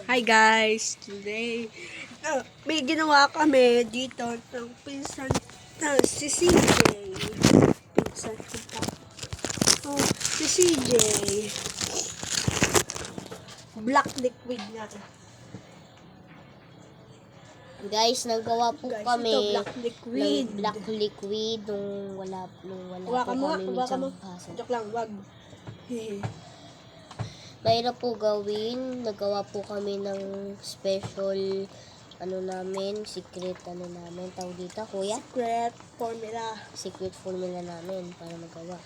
Hi guys! Today, may ginawa kami dito ng pinsan na si CJ. Pinsan ko po. Oh, si CJ. Black liquid na. Guys, naggawa po Guys, kami ito, black liquid. ng black liquid nung wala Hawakan po mo, kami hawakan mo. minsan pasok. Joke lang, wag. Mahirap po gawin. Nagawa po kami ng special secret namin. Tawag dito, kuya? Secret formula. Secret formula namin para magawa.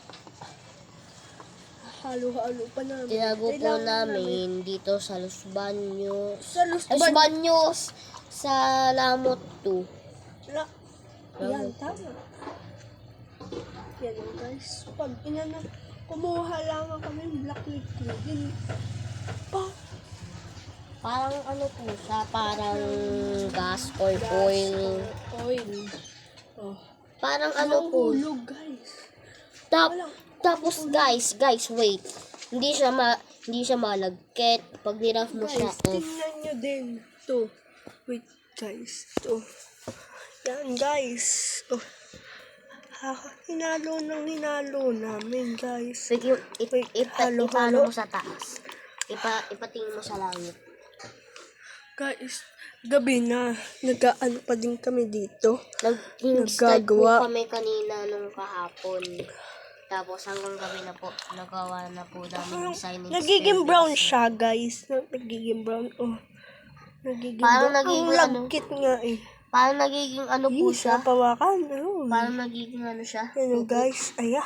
Halo-halo pa namin. Tinago po Kailangan namin dito sa Los Baños. Sa Los Los Baños sa Lamot 2. Yan, tama. Yan guys. Pag kumuha lang kami black liquid. Yun, Parang po siya, parang gas or oil. Oil. Oh. Parang po. Mahulog guys. Tapos guys, wait. Hindi siya malagkit. Pag niraf mo siya, Guys, tingnan nyo din. To. Wait guys. To. Yan guys. Oh. Hinalo namin guys. Wait, halo. ipalo mo sa taas. Ipatingin mo sa langit. Guys, gabi na. Nag-ano pa din kami dito. Nag-start po Nagagawa. kami kanina nung kahapon. Tapos hanggang gabi na po, nagawa na po namin yung signing. Nagiging brown siya, guys. Nagiging brown. Oh. Nagiging Parang brown. nagiging Ang lagkit nga eh. Parang nagiging po siya. Pawakan. Oh. Parang nagiging siya. Yan guys. Aya.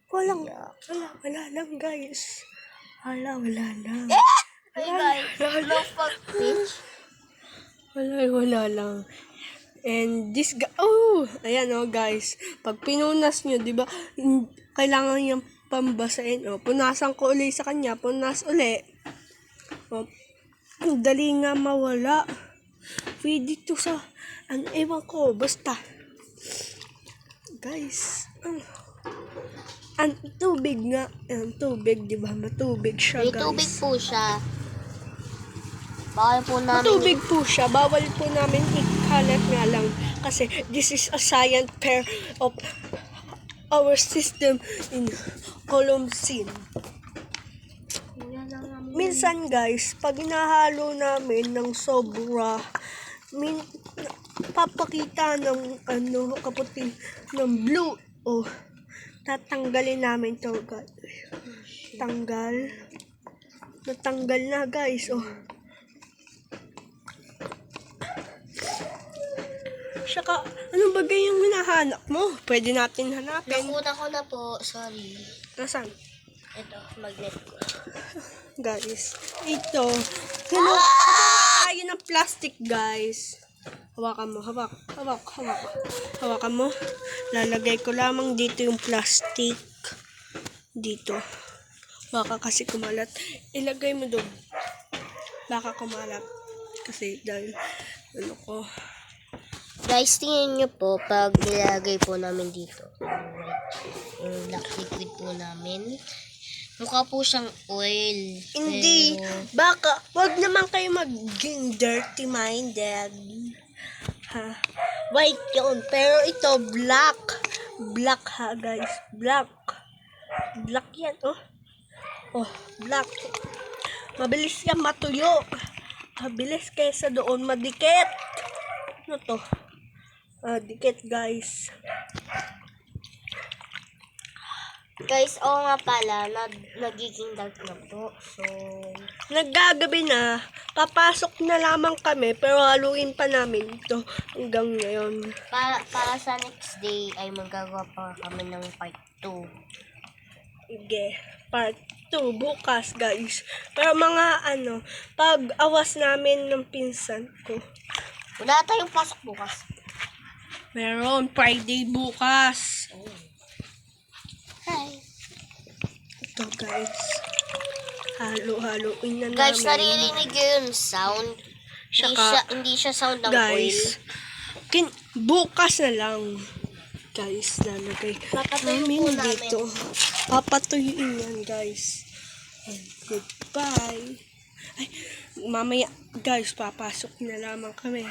Wala lang guys. Wala lang. Hey guys, love pag-pitch. Wala lang. And this ayan guys. Pag pinunas nyo, di ba, kailangan yung pambasain. Punasan ko uli sa kanya. Punas uli. Ang dali nga mawala. Pwede to sa, ewan ko, basta. Guys, ang tubig nga. Ang tubig, di ba? Matubig siya, May guys. tubig po siya. Bawal po namin. Matubig po siya. Bawal po namin ikalat nga lang. Kasi this is a science pair of our system in Columcine. Minsan guys, pag inahalo namin ng sobra, papakita ng kaputi ng blue. Tatanggalin namin to guys. Natanggal na guys. Saka, anong bagay yung hinahanap mo? Pwede natin hanapin. Nakuna ko na po. Sorry. Nasaan? Ito, magnet ko. Guys, ito. Kinuha tayo ng plastic, guys. Hawakan mo, hawakan mo. Lalagay ko lamang dito yung plastic. Dito. Baka kasi kumalat. Ilagay mo doon. Baka kumalat. Kasi dahil, Guys, tingnan nyo po, pag nilagay po namin dito, yung black liquid po namin, mukha po siyang oil. Hindi. Baka, wag naman kayo maging dirty-minded. Ha? White yun. Pero ito, black. Black ha, guys. Black. Black yan, black. Mabilis yan matuyo. Mabilis kaysa doon madikit. Ano to? Dikit, guys. Guys, oo nga pala, nagiging dark na po. So, Naggagabi na. Papasok na lamang kami, pero haluin pa namin ito hanggang ngayon. para sa next day ay magagawa pa kami ng part 2. Sige, part 2 bukas, guys. Pero mga pag awas namin ng pinsan ko. Wala tayong pasok bukas. Meron, Friday bukas. Hi. Ito, guys. Halo-haloin na Guys, namin. naririnig yun sound. Hindi siya sound ng oil. Guys, bukas na lang. Guys, lalagay Papatuyo namin po namin. dito. Papatuyuin yan, guys. And goodbye. Ay, mamaya, guys, papasok na lamang kami.